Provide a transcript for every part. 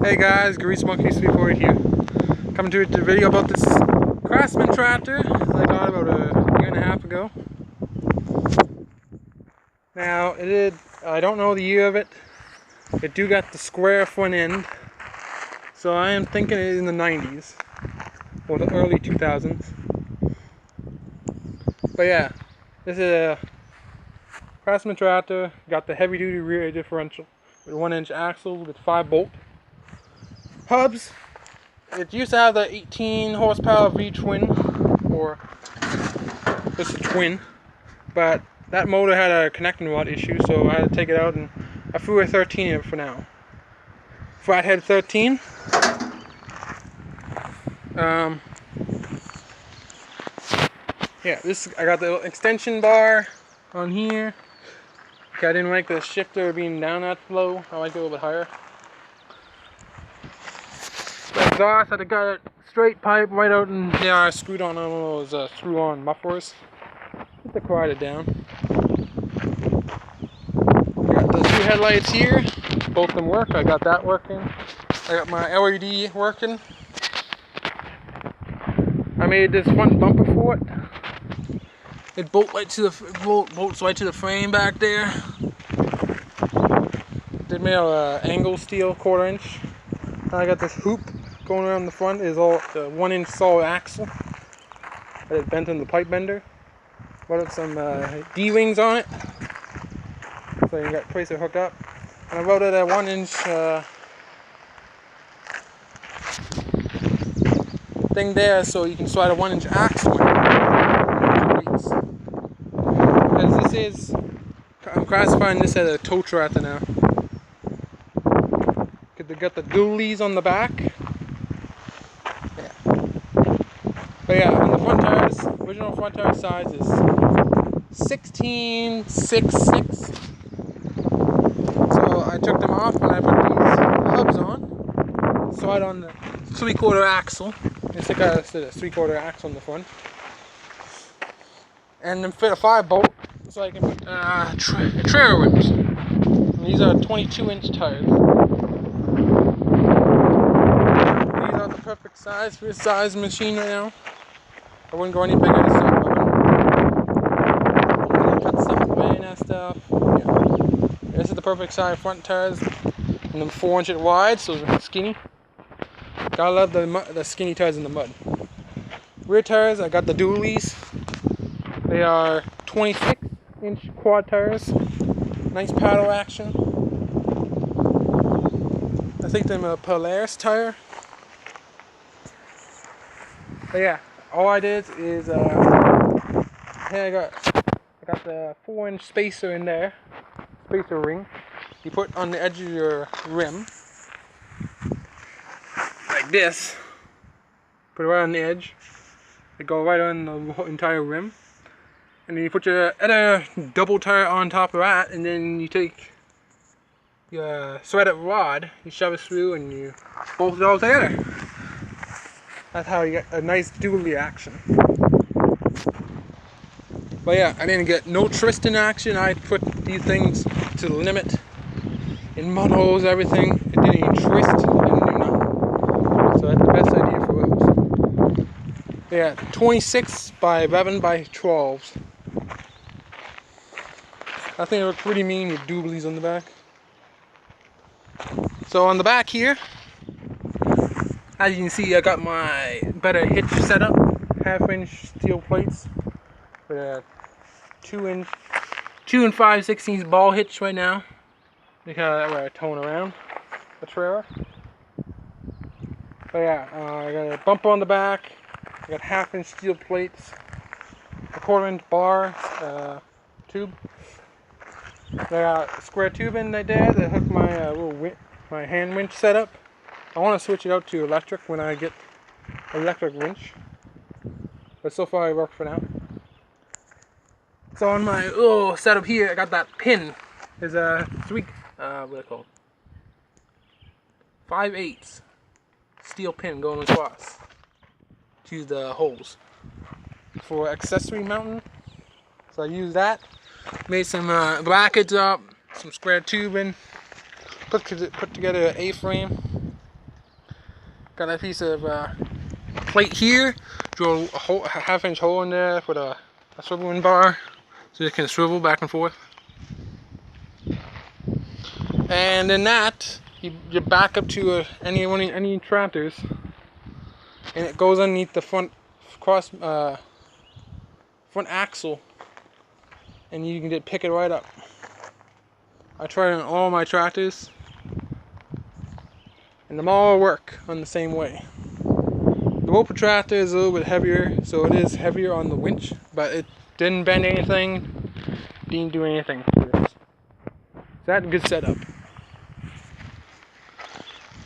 Hey guys, Grease Monkey 348 here. Coming to the video about this Craftsman tractor that I got about a year and a half ago. Now I don't know the year of it. It do got the square front end, so I am thinking it in the 90s or the early 2000s. But yeah, this is a Craftsman tractor. Got the heavy duty rear differential with 1-inch axle with 5-bolt hubs. It used to have the 18 horsepower V-twin, or just a twin, but that motor had a connecting rod issue, so I had to take it out and I threw a 13 in it for now. Flathead 13. Yeah, I got the extension bar on here. I didn't like the shifter being down that low. I like it a little bit higher. The exhaust, I got a straight pipe right out, and yeah, I screwed on those screw-on mufflers. Just to quiet it down. Got the two headlights here. Both of them work. I got that working. I got my LED working. I made this front bumper for it. It bolts right to the frame back there. Did made out of angle steel 1/4 inch. I got this hoop going around the front. Is all the 1-inch solid axle that is bent in the pipe bender. Put some D-wings on it, so you got a place to hook up. And I welded a 1-inch thing there, so you can slide a 1-inch axle in. Because I'm classifying this as a tow tractor now. They got the dualies on the back. Yeah. But yeah, on the front tires, original front tire size is 16.66. So I took them off and I put these hubs on. Slide on the 3/4 axle. It's got a 3/4 axle on the front. And then fit a 5-bolt so I can put trailer rims. And these are 22-inch tires. These are the perfect size for this size machine right now. I wouldn't go any bigger than stuff. I'm gonna cut stuff away and that stuff. Yeah. This is the perfect size front tires. And then 4 inch wide, so they're skinny. Gotta love the skinny tires in the mud. Rear tires, I got the dualies. They are 26-inch quad tires. Nice paddle action. I think they're a Polaris tire. But yeah, all I did is I got the 4-inch spacer in there, spacer ring. You put on the edge of your rim like this. Put it right on the edge. They go right on the entire rim. And then you put your other double tire on top of that, and then you take your threaded rod, you shove it through, and you bolt it all together. That's how you get a nice dually action. But yeah, I didn't get no twisting action. I put these things to the limit. In mud holes, everything. It didn't even twist. It didn't do nothing. So that's the best idea for those. Yeah, 26 by 11 by 12s. I think it looks pretty mean with dualies on the back. So on the back here, as you can see, I got my better hitch set up. 1/2-inch steel plates with a 2 and 5/16 ball hitch right now. Because that way I towing around the trailer. But yeah, I got a bumper on the back. I got 1/2-inch steel plates, a 1/4-inch bar tube. I got a square tube in there that hooked my my hand winch setup. I want to switch it out to electric when I get electric winch, but so far it worked for now. So on my little setup here, I got that pin. There's a what are they called? 5/8 steel pin going across to the holes for accessory mounting. So I use that. Made some brackets up, some square tubing, put together an A-frame. Got a piece of plate here. Drill a 1/2 inch hole in there for a swiveling bar so it can swivel back and forth. And then that, you back up to any tractors, and it goes underneath the front axle, and you can pick it right up. I tried it on all my tractors, and them all work on the same way. The Roper tractor is a little bit heavier, so it is heavier on the winch, but it didn't bend anything, didn't do anything for this. That's a good setup.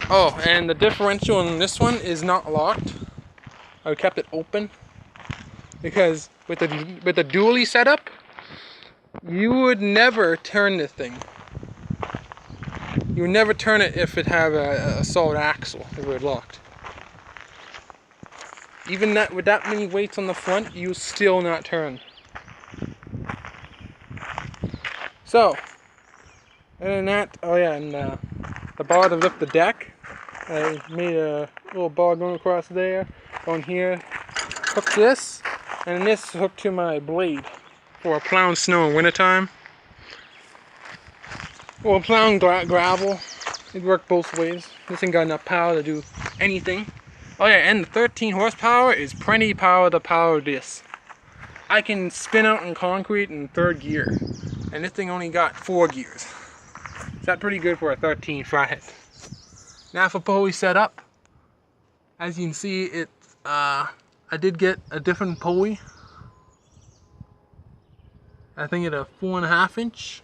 Oh, and the differential in this one is not locked. I kept it open because with the dually setup, you would never turn this thing. You would never turn it if it had a solid axle, if it were locked. Even that, with that many weights on the front, you still not turn. So, other than that, oh yeah, and the bar to lift the deck, I made a little bar going across there, on here, hooked this, and this hooked to my blade for plowing snow in wintertime. Or plowing gravel. It worked both ways. This thing got enough power to do anything. Oh yeah, and the 13 horsepower is plenty power to power this. I can spin out in concrete in 3rd gear, and this thing only got 4 gears. Is that pretty good for a 13 flathead? Now for pulley setup, as you can see, I did get a different pulley. I think it's a 4.5 inch,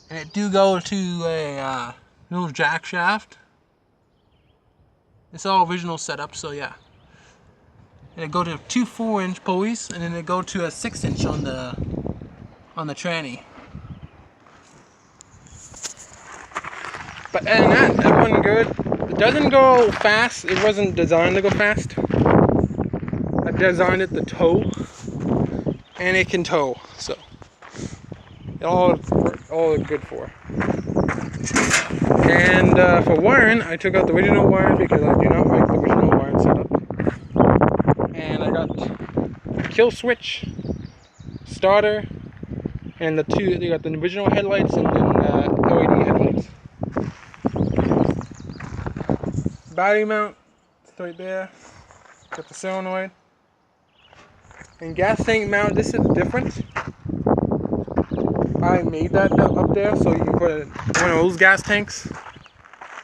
and it do go to a little jack shaft. It's all original setup, so yeah. And it go to 2 4-inch pulleys, and then it go to a 6-inch on the tranny. But other than that wasn't good. It doesn't go fast. It wasn't designed to go fast. I designed it to tow, and it can tow, so all good for. And for wiring, I took out the original wiring because I do not like the original wiring setup. And I got kill switch, starter, and they got the original headlights and then LED headlights. Battery mount, it's right there. Got the solenoid. And gas tank mount, this is different. I made that up there so you can put one of those gas tanks.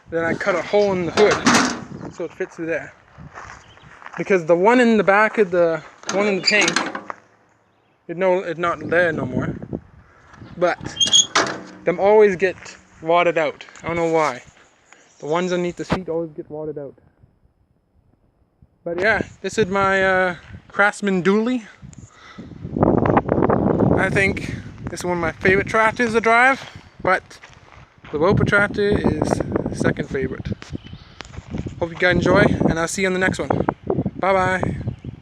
Then I cut a hole in the hood so it fits through there. Because the one in the back of the one in the tank, it's not there no more. But them always get wadded out. I don't know why. The ones underneath the seat always get wadded out. But yeah, this is my Craftsman dually. I think this is one of my favorite tractors to drive, but the Roper tractor is second favorite. Hope you guys enjoy, and I'll see you on the next one. Bye bye.